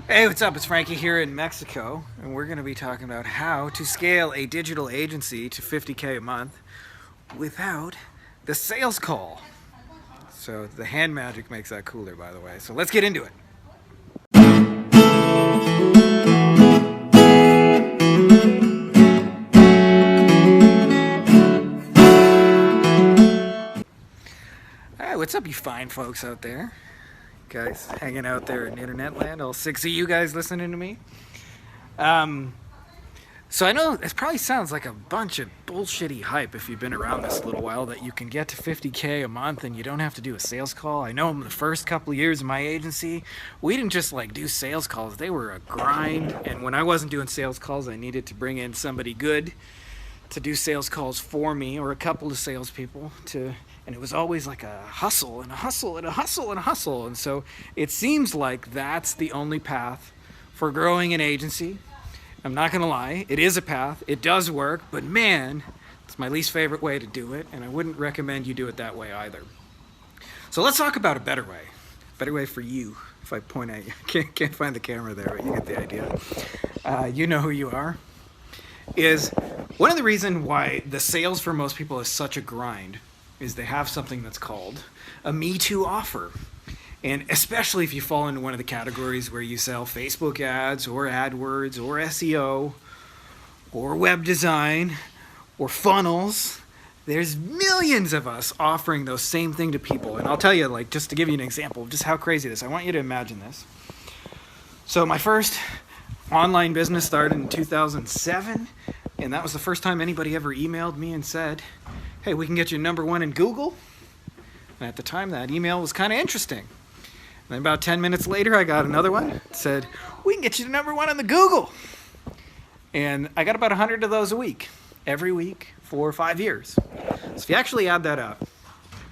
Hey, what's up? It's Frankie here in Mexico, and we're going to be talking about how to scale a digital agency to 50K a month without the sales call. So, the hand magic makes that cooler, by the way. So, let's get into it. All right, what's up, you fine folks out there? Guys hanging out there in internet land, all six of you guys listening to me. Um, So I know it probably sounds like a bunch of bullshitty hype if you've been around this a little while that you can get to 50K a month and you don't have to do a sales call. I know in the first couple of years of my agency, we didn't just like do sales calls. They were a grind. And when I wasn't doing sales calls, I needed to bring in somebody good to do sales calls for me or a couple of salespeople to, and it was always like a hustle and a hustle and a hustle and a hustle. And so it seems like that's the only path for growing an agency. I'm not going to lie, it is a path, it does work, but man, it's my least favorite way to do it, and I wouldn't recommend you do it that way either. So let's talk about a better way for you. If I point at you, can't find the camera there, but you get the idea. You know who you are. Is one of the reasons why the sales for most people is such a grind is they have something that's called a Me Too offer. And especially if you fall into one of the categories where you sell Facebook ads or AdWords or SEO or web design or funnels, there's millions of us offering those same thing to people. And I'll tell you, like, just to give you an example of just how crazy this is, I want you to imagine this. So my first online business started in 2007, and that was the first time anybody ever emailed me and said, hey, we can get you number one in Google. And at the time, that email was kind of interesting. And about 10 minutes later, I got another one. It said, we can get you to number one on the Google. And I got about 100 of those a week, every week for 5 years. So if you actually add that up,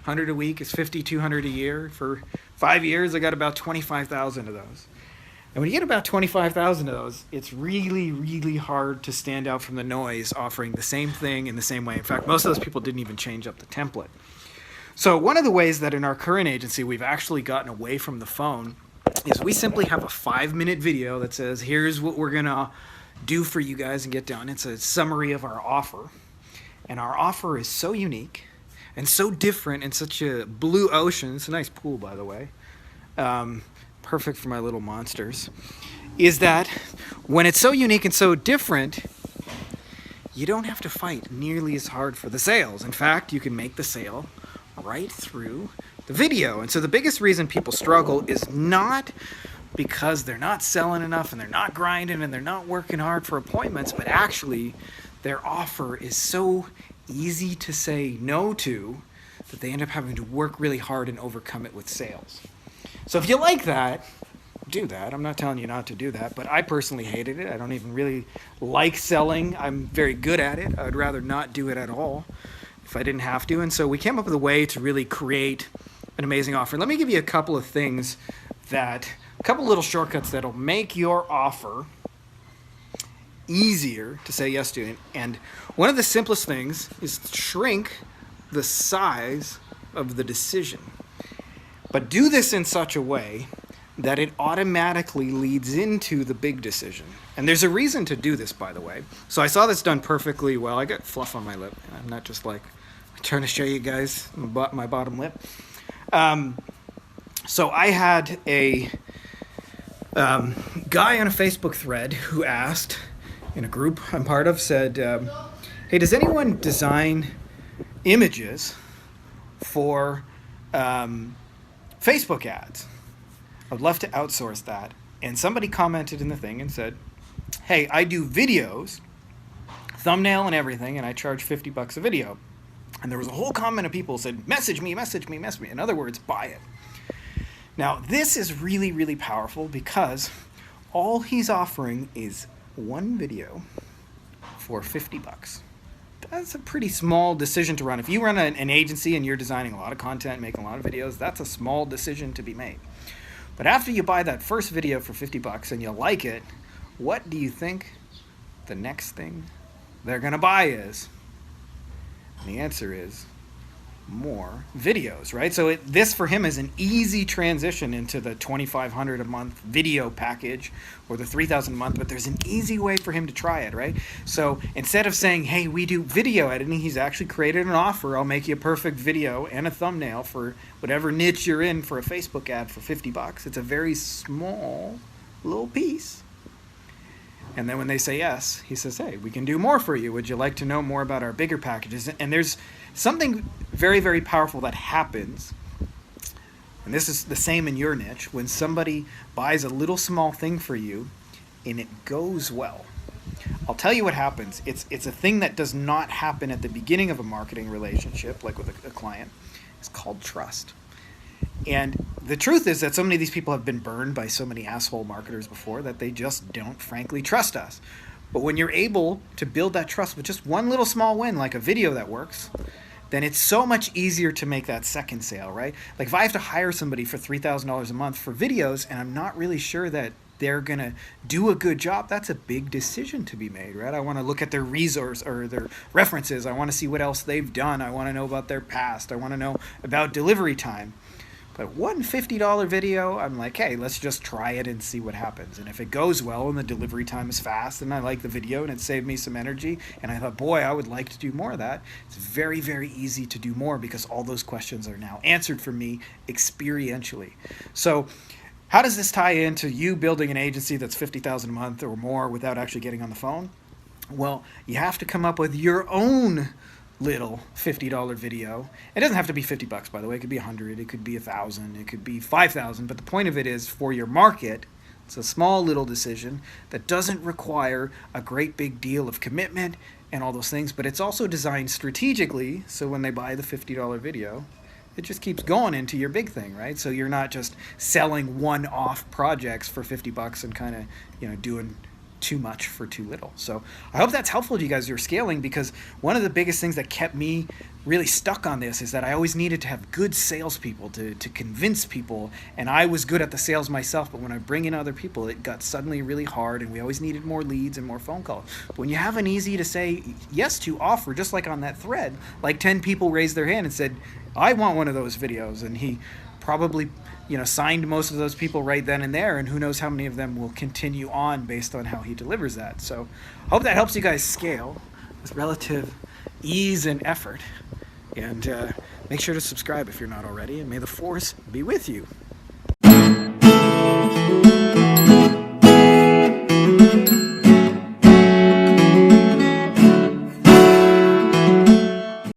100 a week is 5,200 a year. For 5 years, I got about 25,000 of those. And when you get about 25,000 of those, it's really, really hard to stand out from the noise offering the same thing in the same way. In fact, most of those people didn't even change up the template. So one of the ways that in our current agency we've actually gotten away from the phone is we simply have a 5-minute video that says, here's what we're going to do for you guys and get done. It's a summary of our offer. And our offer is so unique and so different and such a blue ocean. It's a nice pool, by the way. Perfect for my little monsters. Is that when it's so unique and so different, you don't have to fight nearly as hard for the sales. In fact, you can make the sale right through the video. And so the biggest reason people struggle is not because they're not selling enough and they're not grinding and they're not working hard for appointments, but actually their offer is so easy to say no to that they end up having to work really hard and overcome it with sales. So if you like that, do that. I'm not telling you not to do that, but I personally hated it. I don't even really like selling. I'm very good at it. I would rather not do it at all if I didn't have to. And so we came up with a way to really create an amazing offer. Let me give you a couple of things a couple little shortcuts that'll make your offer easier to say yes to. And one of the simplest things is to shrink the size of the decision. But do this in such a way that it automatically leads into the big decision. And there's a reason to do this, by the way. So I saw this done perfectly well. I got fluff on my lip. I'm not just like trying to show you guys my bottom lip. So I had a guy on a Facebook thread who asked, in a group I'm part of, said, hey, does anyone design images for Facebook ads? I'd love to outsource that. And somebody commented in the thing and said, hey, I do videos, thumbnail and everything, and I charge $50 a video. And there was a whole comment of people who said, message me. In other words, buy it. Now, this is really, really powerful because all he's offering is one video for $50. That's a pretty small decision to run. If you run an agency and you're designing a lot of content, making a lot of videos, that's a small decision to be made. But after you buy that first video for $50 and you like it, what do you think the next thing they're going to buy is? And the answer is more videos, right? So this for him is an easy transition into the $2,500 a month video package or the $3,000 a month, but there's an easy way for him to try it, right? So instead of saying, hey, we do video editing, he's actually created an offer. I'll make you a perfect video and a thumbnail for whatever niche you're in for a Facebook ad for $50. It's a very small little piece. And then when they say yes, he says, hey, we can do more for you. Would you like to know more about our bigger packages? And there's something very, very powerful that happens, and this is the same in your niche, when somebody buys a little small thing for you and it goes well. I'll tell you what happens. It's a thing that does not happen at the beginning of a marketing relationship, like with a client. It's called trust. And the truth is that so many of these people have been burned by so many asshole marketers before that they just don't frankly trust us. But when you're able to build that trust with just one little small win, like a video that works, then it's so much easier to make that second sale, right? Like if I have to hire somebody for $3,000 a month for videos and I'm not really sure that they're going to do a good job, that's a big decision to be made, right? I want to look at their resource or their references. I want to see what else they've done. I want to know about their past. I want to know about delivery time. But one $50 video, I'm like, hey, let's just try it and see what happens. And if it goes well and the delivery time is fast and I like the video and it saved me some energy and I thought, boy, I would like to do more of that, it's very, very easy to do more because all those questions are now answered for me experientially. So how does this tie into you building an agency that's $50,000 a month or more without actually getting on the phone? Well, you have to come up with your own little $50 video. It doesn't have to be $50, by the way. It could be $100, it could be $1,000, it could be $5,000. But the point of it is, for your market, it's a small little decision that doesn't require a great big deal of commitment and all those things. But it's also designed strategically, so when they buy the $50 video, it just keeps going into your big thing, right? So you're not just selling one-off projects for $50 and kind of, doing too much for too little. So I hope that's helpful to you guys who are scaling, because one of the biggest things that kept me really stuck on this is that I always needed to have good salespeople to convince people, and I was good at the sales myself, but when I bring in other people, it got suddenly really hard, and we always needed more leads and more phone calls. But when you have an easy to say yes to offer, just like on that thread, like 10 people raised their hand and said, I want one of those videos, and he probably signed most of those people right then and there, and who knows how many of them will continue on based on how he delivers that. So I hope that helps you guys scale with relative ease and effort, and make sure to subscribe if you're not already, and may the force be with you.